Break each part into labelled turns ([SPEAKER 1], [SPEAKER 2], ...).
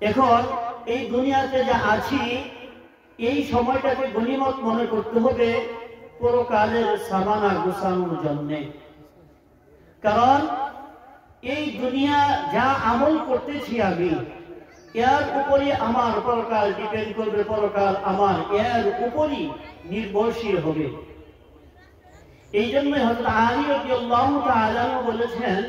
[SPEAKER 1] এখন এই দুনিয়াতে যা আছি এই সময়টাকে গনিমত মনে করতে হবে পরকালের সামানা গোছানোর জন্য। কারণ এই দুনিয়া যা আমল করতেছি আমি, এর উপরই আমার পরকাল ডিপেন্ড করবে, পরকাল আমার এর উপরই নির্ভরশীল হবে। এই জন্য হযরত আলী রাদিয়াল্লাহু তাআলা বলেছেন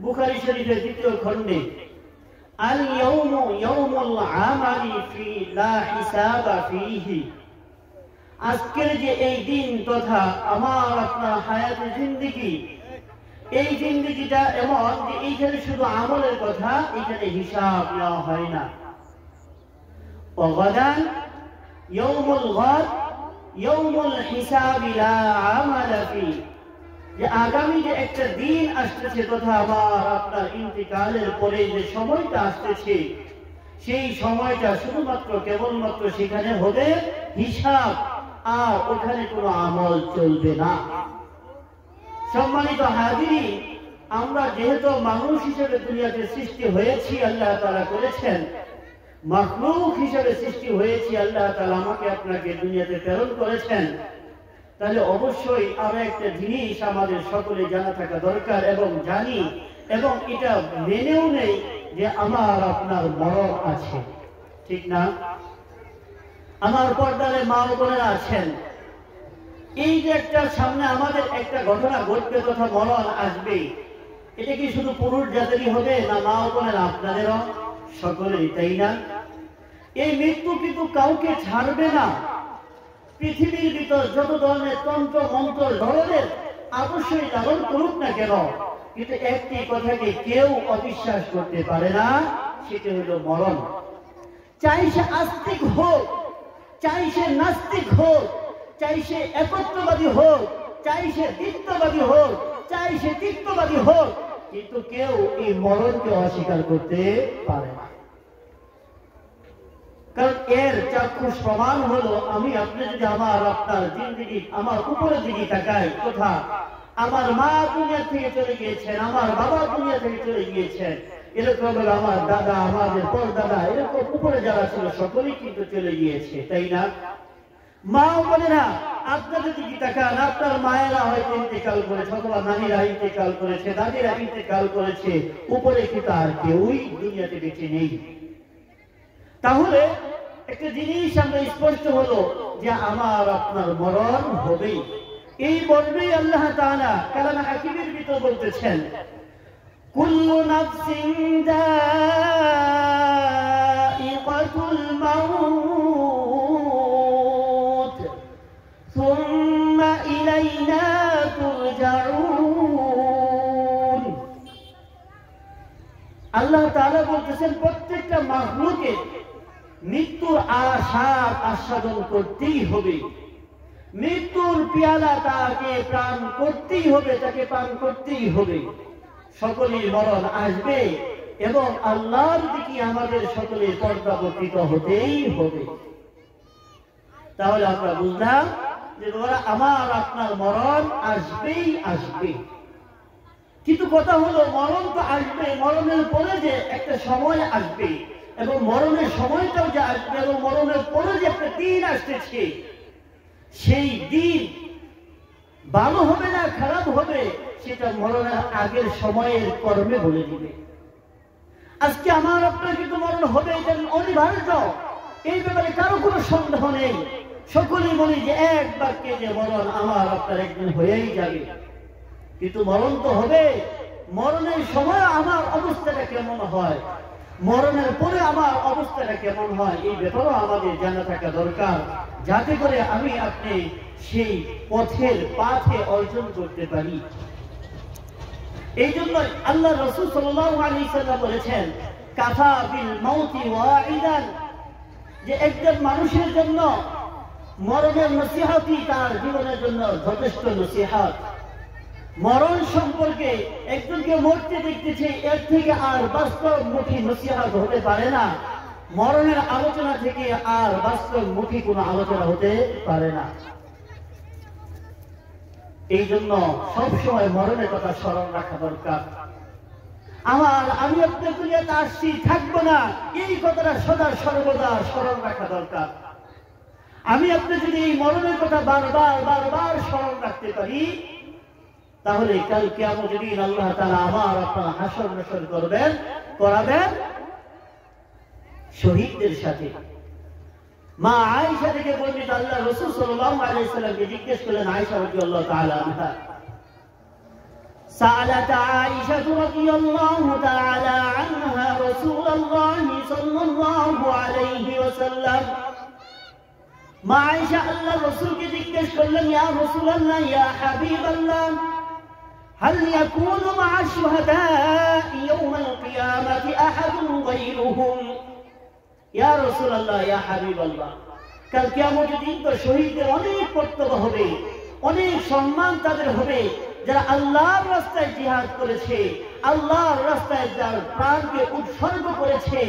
[SPEAKER 1] বুখারী শরীফের 2য় খণ্ডে, আল ইয়াউমু ইয়াউমুল আমালি ফি লা হিসাবা ফিহি। আজকের যে এই দিন তথা আমার আপনার হায়াতে জিন্দেগি, এই জিন্দেগিটা এমন যে এইখানে শুধু আমলের কথা, এখানে হিসাব নেওয়া হয় না। ওয়াগাদান ইয়াউমুল গাদ ইয়াউমুল হিসাবি লা আমালা ফি। যে আগামী যে একটা দিন আসতেছে তথা আমার আপনার ইন্তিকালের পরে যে সময়টা আসতেছে, সেই সময়টা শুধুমাত্র কেবলমাত্র সেখানে হবে হিসাব, আর ওখানে কোনো আমল চলবে না। সম্মানিত হাজিরিন, আমরা যেহেতু মানুষ হিসেবে দুনিয়াতে সৃষ্টি হয়েছি, আল্লাহ তাআলা করেছেন মাখলুক হিসেবে সৃষ্টি হয়েছি, আল্লাহ তাআলা আমাকে আপনাকে দুনিয়াতে প্রেরণ করেছেন, তাহলে অবশ্যই আরো একটা জিনিস আমাদের সকলে জানা থাকা দরকার এবং জানি, এবং এটা মেনেও নেই যে আমার আপনার মরণ আছে। ঠিক না? আমার পর্দারে মা ও বোনেরা আছেন, এই যে একটা সামনে আমাদের একটা ঘটনা ঘটবে তথা মরণ আসবে, এটা কি শুধু পুরুষ জাতিরই হবে না মা ও বোনেরা আপনাদেরও সকলেই, তাই না? এই মৃত্যু কিন্তু কাউকে ছাড়বে না। পৃথিবীর ভিতর যত ধরনের তন্ত্র মন্ত্র ধরনের অবশ্যই লালন করুক না কেন, কিন্তু একটি কথাকে কেউ অবিশ্বাস করতে পারে না, সেটা হলো মরণ। চাই সে আস্তিক হোক, চাই সে নাস্তিক হোক, চাই সে একত্ববাদী হোক, চাই সে দ্বিত্ববাদী হোক, চাই সে তৃত্ববাদী হোক, কিন্তু কেউ এই মরণকে অস্বীকার করতে পারে না। কারণ এর চাক্ষুষ প্রমাণ হলো, আমি আপনি যদি আমার আপনার জিন্দেগি আমার উপরের দিকে তাকাই, তথা আমার মা দুনিয়া থেকে চলে গিয়েছেন, আমার বাবা দুনিয়া থেকে চলে গিয়েছেন, এরকম আমার দাদা, আমাদের পরদাদা, এরকম উপরে যারা ছিল সকলেই কিন্তু চলে গিয়েছে, তাই না? মা বোনেরা আপনাদের দিকে তাকান, আপনার মায়েরা হয়তো ইন্তেকাল করেছে, অথবা নানীরা ইন্তেকাল করেছে, দাদিরা ইন্তেকাল করেছে, উপরে কিন্তু আর কেউই দুনিয়াতে বেঁচে নেই। তাহলে একটা জিনিস আমরা স্পষ্ট হলো যে আমার আপনার মরণ হবেই। এই মরবেই আল্লাহ তাআলা কালামে হাকিমের ভিতর বলতেছেন, কুল্লু নাফসিন যায়িকাতুল মাউত সুম্মা ইলাইনা তুরজাউন। আল্লাহ তাআলা বলতেছেন প্রত্যেকটা মাখলুকের মৃত্যুর আস্বাদন করতেই হবে, মৃত্যুর পেয়ালা তাকে পান করতেই হবে, তাকে পান করতেই হবে। সকলের মরণ আসবে এবং আল্লাহর দিকে আমাদের সকলের পর্দাবর্তিত হতেই হবে। তাহলে আমরা বুঝলাম যে আমার আপনার মরণ আসবেই আসবে। কিন্তু কথা হলো, মরণ তো আসবে, মরণের পরে যে একটা সময় আসবে, এবং মরণের সময়টাও যে আসবে, এবং মরণের পরে যে একটা দিন আসতেছে, সেই দিন ভালো হবে না খারাপ হবে সেটা মরণের আগের সময়ের কর্মে বলে দিবে। আজকে আমার আপনার কিন্তু মরণ হবে, এটা অনিবার্য, এই ব্যাপারে কারো কোনো সন্দেহ নেই। সকলেই বলি যে এক বাক্যে যে মরণ আমার আপনার একদিন হয়েই যাবে, কিন্তু মরণ তো হবে। মরণের সময় আমার অবস্থাটা কেমন হয়, মরণের পরে আমার অবস্থাটা কেমন হয়, এই ব্যাপারেও আমাদের জানা থাকা দরকার, যাতে করে আমি আপনি সেই পথের পাথে অর্জন করতে পারি। এই জন্য আল্লাহ রাসূল সাল্লাল্লাহু আলাইহি ওয়াসাল্লাম বলেছেন, কাফা বিল মাউতি ওয়াইদান, যে একজন মানুষের জন্য মরণের নসিহতই তার জীবনের জন্য যথেষ্ট নসিহত। মরণ সম্পর্কে একজনকে মরতে দেখতেছে, এর থেকে আর বাস্তবমুখী নসিহত হতে পারে না। মরণের আলোচনা থেকে আর বাস্তবমুখী কোনো আলোচনা হতে পারে না। এই জন্য সবসময় মরণের কথা স্মরণ রাখা দরকার। আমি আপনার দুনিয়াতে আসছি, থাকবো না, এই কথাটা সদা সর্বদা স্মরণ রাখা দরকার। আমি আপনি যদি এই মরণের কথা বারবার বারবার স্মরণ রাখতে পারি, তাহলে কাল কিয়ামতের দিন আল্লাহ তাআলা আবার আপনার হাসর নাসর করাবেন শহীদদের সাথে। মা আয়েশা থেকে বর্ণিত, আল্লাহ রাসূল সাল্লাল্লাহু আলাইহি ওয়াসাল্লামকে জিজ্ঞেস করলেন আয়েশা রাদিয়াল্লাহু তাআলা আনহা, سألت عائشة رضي الله تعالى عنها رسول الله صلى الله عليه وسلم। মা আয়েশা আল্লাহর রাসূলকে জিজ্ঞেস করলেন, ইয়া রাসূলুল্লাহ, ইয়া হাবিবাল্লাহ, هل يكون مع الشهداء يوم القيامة أحد غيرهم؟ ইয়া রাসূলুল্লাহ, ইয়া হাবিবাল্লাহ, কাল কিয়ামতের দিন তো শহীদদের অনেক কর্তব্য হবে, অনেক সম্মান তাদের হবে, যারা আল্লাহর রাস্তায় জিহাদ করেছে, আল্লাহর রাস্তায় যার প্রাণকে উৎসর্গ করেছে,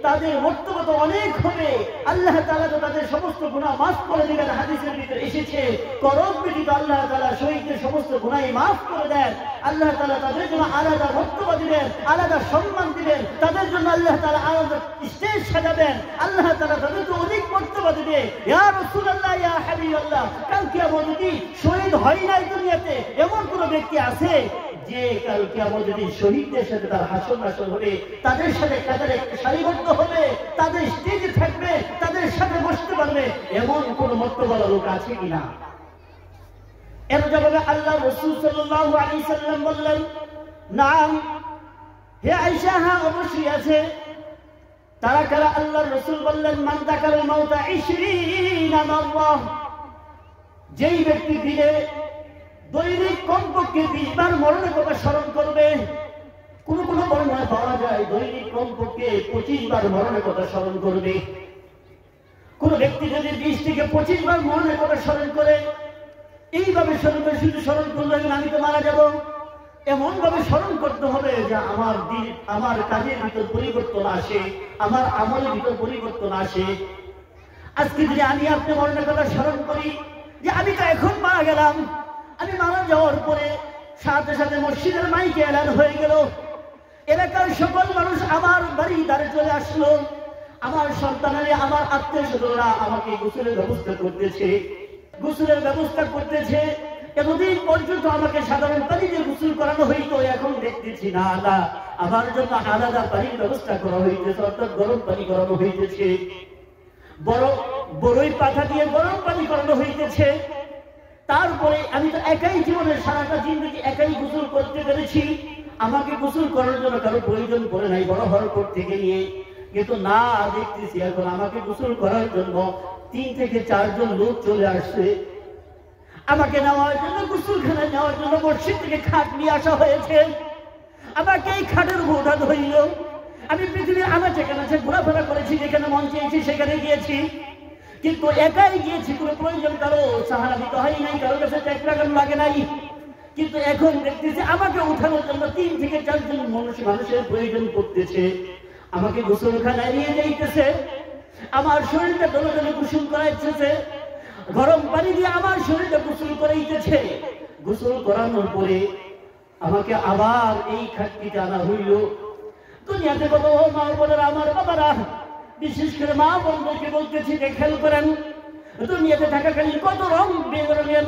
[SPEAKER 1] তাদের মর্তবা তো অনেক হবে। আল্লাহ তাআলা তো তাদের সমস্ত গুনাহ মাফ করে দিবেন। হাদিসের ভিতরে এসেছে, করব ব্যতীত আল্লাহ তাআলা শহীদদের সমস্ত গুনাহ মাফ করে দেন। আল্লাহ তাআলা তাদের জন্য আলাদা মর্তবা দিবেন, আলাদা সম্মান দিবেন, তাদের জন্য আল্লাহ তাআলা আলাদা স্টেজ সাজাবেন, আল্লাহ তাআলা তাদেরকে অধিক মর্তবা দিবে। ইয়া রাসূলুল্লাহ, ইয়া হাবিবাল্লাহ, কাল কিয়ামতের দিন শহীদ হয় নাই দুনিয়াতে এমন কোন ব্যক্তি আছে যে কাল কিয়ামতের দিন শহীদদের সাথে তার হাসর নাসর হবে, তাদের সাথে কাতারে সারিবদ্ধ হবে, তাদের স্টেজে থাকবে, তাদের সাথে বসতে পারবে, এমন কোন মর্তবালা লোক আছে কিনা? এর জবাবে আল্লাহ রাসূল সাল্লাল্লাহু আলাইহি সাল্লাম বললেন, নাম, হে আয়েশা, হ্যাঁ অবশ্যই আছে। তারা কারা? আল্লাহর রাসূল বললেন, মান যাকারাল মাউতা 20 মাররা, যেই ব্যক্তি দিনে দৈনিক কমপক্ষে 20 বার মরণের কথা স্মরণ করবে। কোন কোন বর্ণনায় পাওয়া যায় দৈনিক কমপক্ষে 25 বার মরণের কথা স্মরণ করবে। কোন ব্যক্তি যদি 20 থেকে 25 বার মরণের কথা স্মরণ করে, এইভাবে স্মরণ করে, শুধু স্মরণ করলেন আমি তো মারা যাব, এমন ভাবে স্মরণ করতে হবে যে আমার কাজের ভিতর পরিবর্তন আসে, আমার আমলের ভিতর পরিবর্তন আসে। আজকে যদি আমি আপনি মরণের কথা স্মরণ করি যে আমি তো এখন মারা গেলাম, আমি মারা যাওয়ার পরে সাথে সাথে মসজিদের মাইকে এলান হয়ে গেল, এলাকার সকল মানুষ আমার বাড়ি দ্বারে চলে আসলো, আমার সন্তানেরা, আমার আত্মীয় স্বজনরা আমাকে গোসলের ব্যবস্থা করতেছে। এতদিন পর্যন্ত আমাকে সাধারণ পানি দিয়ে গোসল করানো হইতো, এখন দেখতেছি না আল্লাহ আমার জন্য আলাদা পানির ব্যবস্থা করা হইতেছে, অর্থাৎ গরম পানি করানো হইতেছে, বড়ই পাতা দিয়ে গরম পানি করানো হইতেছে। তারপরে আমি তো একাই জীবনের সারাটা জিন্দগি একাই গোসল করতে পেরেছি, আমাকে গোসল করার জন্য কারো প্রয়োজন পড়ে নাই বড় হওয়ার পর থেকে নিয়ে। কিন্তু না, দেখতেছি এখন আমাকে গোসল করার জন্য 3 থেকে 4 জন লোক চলে আসছে, আমাকে নেওয়ার জন্য, গোসলখানায় নেওয়ার জন্য মসজিদ থেকে খাট নিয়ে আসা হয়েছে। আমাকে এই খাটের উপর উঠানো হইল। আমি পৃথিবীর আনাচে কানাচে ঘোরাফেরা করেছি, যেখানে মন চেয়েছি সেখানে গিয়েছি, কিন্তু একাই গিয়েছি, কোনো প্রয়োজন কারো সাহারা দিতে হয় নাই, কারো কাছে ট্যাগ লাগানো লাগে নাই। কিন্তু এখন দেখতেছি আমাকে উঠানোর জন্য 3 থেকে 4 জন মানুষের প্রয়োজন পড়তেছে, আমাকে গোসলখানায় নিয়ে যাইতেছে, আমার শরীরটা দলে দলে গোসল করাইতেছে, গরম পানি দিয়ে আমার শরীরটা গোসল করাইতেছে। গোসল করানোর পরে আমাকে আবার এই খাটটিতে আনা হইল। দুনিয়াতে বলো মা বোনেরা, আমার বাবারা, বিশেষ করে মা বোনদেরকে বলতেছি যে খেয়াল করেন, দুনিয়াতে থাকাকালীন কত রং বেরঙের,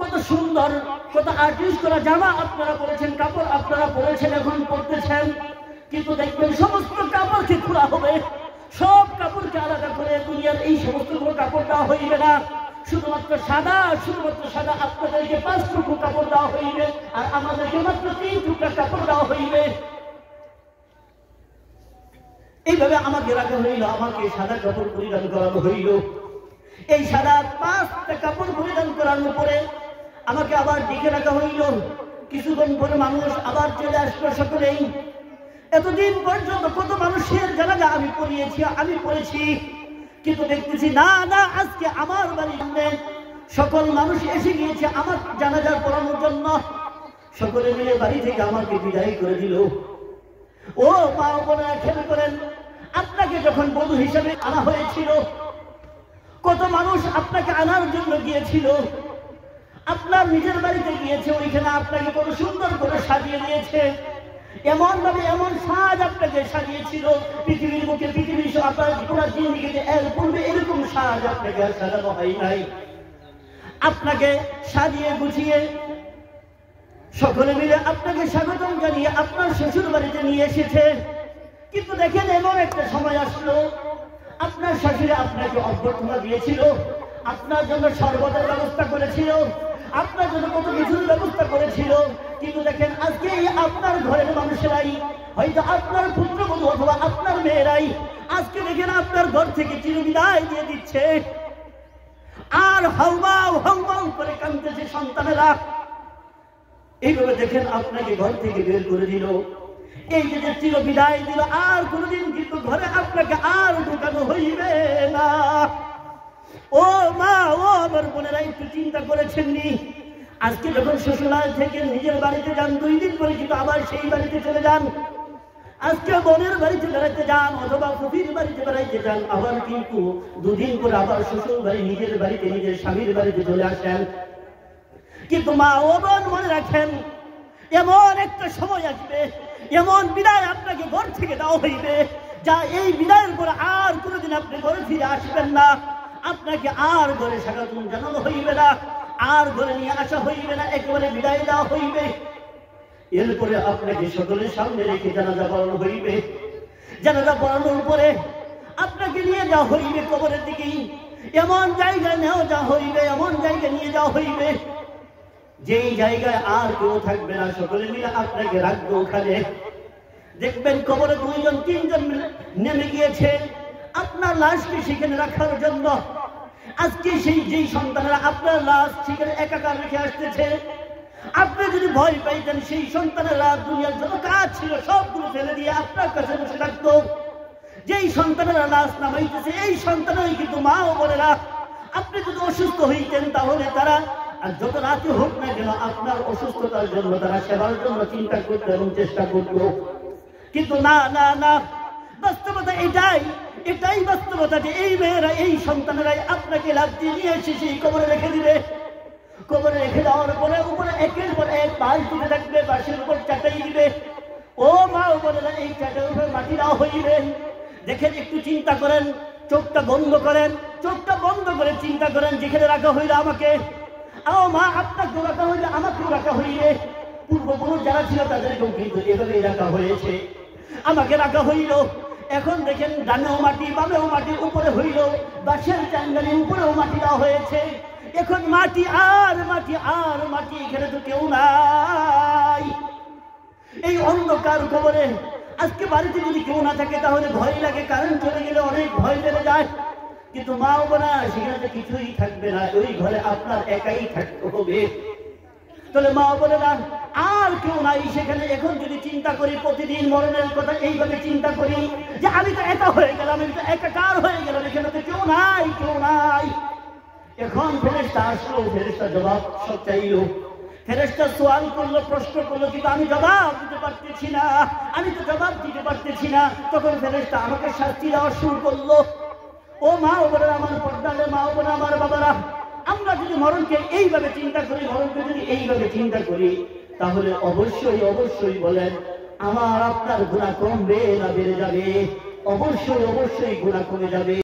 [SPEAKER 1] কত সুন্দর, কত আর্টিস্ট করা জামা আপনারা পরেছেন, কাপড় আপনারা পরেছেন, এখন পরতেছেন, কিন্তু দেখবেন সমস্ত কাপড়কে খোলা হবে, সব কাপড়কে আলাদা করে দুনিয়ার এই সমস্ত কাপড় দেওয়া হইবে না, শুধুমাত্র সাদা আপনাদেরকে 5 টুকরো কাপড় দেওয়া হইবে, আর আমাদেরকে মাত্র 3 টুকরা কাপড় দেওয়া হইবে। এইভাবে আমাকে রাখা হইল, আমাকে সাদা কাপড় পরিধান করানো হইল। এই সাদা 5টা কাপড় পরিধান করানোর পরে আমাকে আবার ডেকে রাখা হইল। কিছুক্ষণ পরে মানুষ আবার চলে আসলো সকলেই। এতদিন পর্যন্ত কত মানুষের জানাজা আমি পড়েছি, কিন্তু দেখতেছি না, আজকে আমার বাড়ির সামনে সকল মানুষ এসে গিয়েছে আমার জানাজা পড়ানোর জন্য। সকলে মিলে বাড়ি থেকে আমাকে বিদায় করে দিল। ও মা বোনেরা, খেয়াল করেন, আপনাকে যখন বধূ হিসেবে আনা হয়েছিল, কত মানুষ আপনাকে আনার জন্য গিয়েছিল, আপনার নিজের বাড়িতে গিয়েছে, ওইখানে আপনাকে কত সুন্দর করে সাজিয়ে দিয়েছে, এমন ভাবে এমন সাজ আপনাকে সাজিয়েছিল, পৃথিবীর মুখে পৃথিবীর আপনার পুরো জিন্দেগিতে এর পূর্বে এরকম সাজ আপনাকে সাজানো হয় নাই। আপনাকে সাজিয়ে গুছিয়ে সকলে মিলে আপনাকে স্বাগতম জানিয়ে আপনার শ্বশুর বাড়িতে নিয়ে এসেছে। কিন্তু দেখেন এমন একটা সময় আসলো, আপনার শাশুড়ি আপনাকে অভ্যর্থনা দিয়েছিল, আপনার জন্য শরবতের ব্যবস্থা করেছিল, আপনার জন্য কত কিছুর ব্যবস্থা করেছিল। কিন্তু দেখেন আজকে আপনার ঘরের মানুষেরাই, হয়তো আপনার পুত্রবধূ অথবা আপনার মেয়েরাই আজকে দেখেন আপনার ঘর থেকে চিরবিদায় দিয়ে দিচ্ছে। আর হাউমাউ হাউমাউ করে কাঁদতেছে সন্তানেরা। এইভাবে দেখেন আপনাকে ঘর থেকে বের করে দিল, এই যে চিরবিদায় দিল, আর কোনদিন কিন্তু ঘরে আপনাকে আর ঢুকানো হইবে না। ও মা, ও আমার বোনেরা, একটু চিন্তা করেছেননি? আজকে যখন শ্বশুরালয় থেকে নিজের বাড়িতে যান, 2 দিন পরে কিন্তু আবার সেই বাড়িতে চলে যান। আজকে বোনের বাড়িতে বেড়াইতে যান অথবা ফুফির বাড়িতে বেড়াইতে যান, আবার কিন্তু 2 দিন পরে আবার শ্বশুর বাড়ি নিজের বাড়িতে নিজের স্বামীর বাড়িতে চলে আসেন। কিন্তু মা ও বোন মনে রাখেন, এমন একটা সময় আসবে, এমন বিদায় আপনাকে ঘর থেকে দেওয়া হইবে, যা এই বিদায়ের পরে আর কোনোদিন আপনি ঘরে ফিরে আসবেন না। আপনাকে আর ঘরে স্বাগতম জানানো হইবে না, আর ঘরে নিয়ে আসা হইবে না, একেবারে বিদায় দেওয়া হইবে। এরপরে আপনাকে সকলের সামনে রেখে জানাজা পড়ানো হইবে। জানাজা পড়ানোর পরে আপনাকে নিয়ে যাওয়া হইবে কবরের দিকে। এমন জায়গায় নেওয়া যাওয়া হইবে, এমন জায়গায় নিয়ে যাওয়া হইবে যেই জায়গায় আর কেউ থাকবে না, সকলে মিলে আপনাকে রাখবে ওখানে। দেখবেন কবরে 2 জন 3 জন নেমে গিয়েছে আপনার লাশকে সেখানে রাখার জন্য। আজকে যেই সন্তানেরা আপনার লাশ সেখানে একাকার রেখে আসতেছে, আপনি যদি ভয় পাইতেন, সেই সন্তানেরা দুনিয়ার যত কাজ ছিল সবগুলো ফেলে দিয়ে আপনার কাছে বসে থাকতো। যেই সন্তানেরা লাশ নামাইতেছে, এই সন্তানেরাই কিন্তু মা ও বোনেরা। আপনি যদি অসুস্থ হইতেন তাহলে তারা আর যত রাতে হোক না কেন আপনার অসুস্থতার জন্য তারা সেবার জন্য চিন্তা করতো এবং চেষ্টা করত। কিন্তু না না না, বাস্তবতা এটাই বাস্তবতা যে এই মেয়েরা, এই সন্তানেরাই আপনাকে লাফিয়ে নিয়ে এসে সেই কবরে রেখে দিবে। কবরে রেখে দেওয়ার পরে উপরে একের পর এক বাঁশ দিতে থাকবে, বাঁশের উপর চাটাই দিবে। ও মা ও বোনেরা, এই চাটার উপরে মাটি দেওয়া হইবে। দেখেন, একটু চিন্তা করেন, চোখটা বন্ধ করেন, চোখটা বন্ধ করে চিন্তা করেন, যেখানে রাখা হইল আমাকে, ও মা আপনাকেও রাখা হইলে আমাকেও রাখা হইলে, পূর্বপুরুষ যারা ছিল তাদেরকেও কিন্তু এভাবেই রাখা হয়েছে, আমাকে রাখা হইল। এখন দেখেন ডানেও মাটি বামেও মাটি, উপরে হইল বাঁশের চাঙ্গালির উপরেও মাটি দেওয়া হয়েছে। এখন মাটি আর মাটি আর মাটি, এখানে তো কেউ নাই। এই অন্ধকার কবরে আজকে বাড়িতে যদি কেউ না থাকে তাহলে ভয় লাগে, কারেন্ট চলে গেলে অনেক ভয় বেড়ে যায়। কিন্তু মা ও বোনা, সেখানে তো কিছুই থাকবে না, ওই ঘরে আপনার একাই থাকতে হবে। তাহলে মা ও বোনেরা, আর কেউ নাই সেখানে। এখন যদি চিন্তা করি, প্রতিদিন মরণের কথা এইভাবে চিন্তা করি যে আমি তো একা হয়ে গেলাম, আমি তো একাকার হয়ে গেলাম, এখানে তো কেউ নাই, কেউ নাই। এখন ফেরেশতা আসলো, ফেরেশতা জবাব সব চাইলো, ফেরেশতা সওয়াল করলো, প্রশ্ন করলো, কিন্তু আমি জবাব দিতে পারতেছি না, আমি তো জবাব দিতে পারতেছি না। তখন ফেরেশতা আমাকে শাস্তি দেওয়া শুরু করলো। ও মা ও বোনেরা, আমার পর্দালে মা ও বোনেরা, আমার বাবারা, আমরা যদি মরণকে এইভাবে চিন্তা করি, মরণকে যদি এইভাবে চিন্তা করি, তাহলে অবশ্যই অবশ্যই বলেন আমার আপনার গুনাহ কমবে না বেড়ে যাবে? অবশ্যই অবশ্যই গুনাহ কমে যাবে।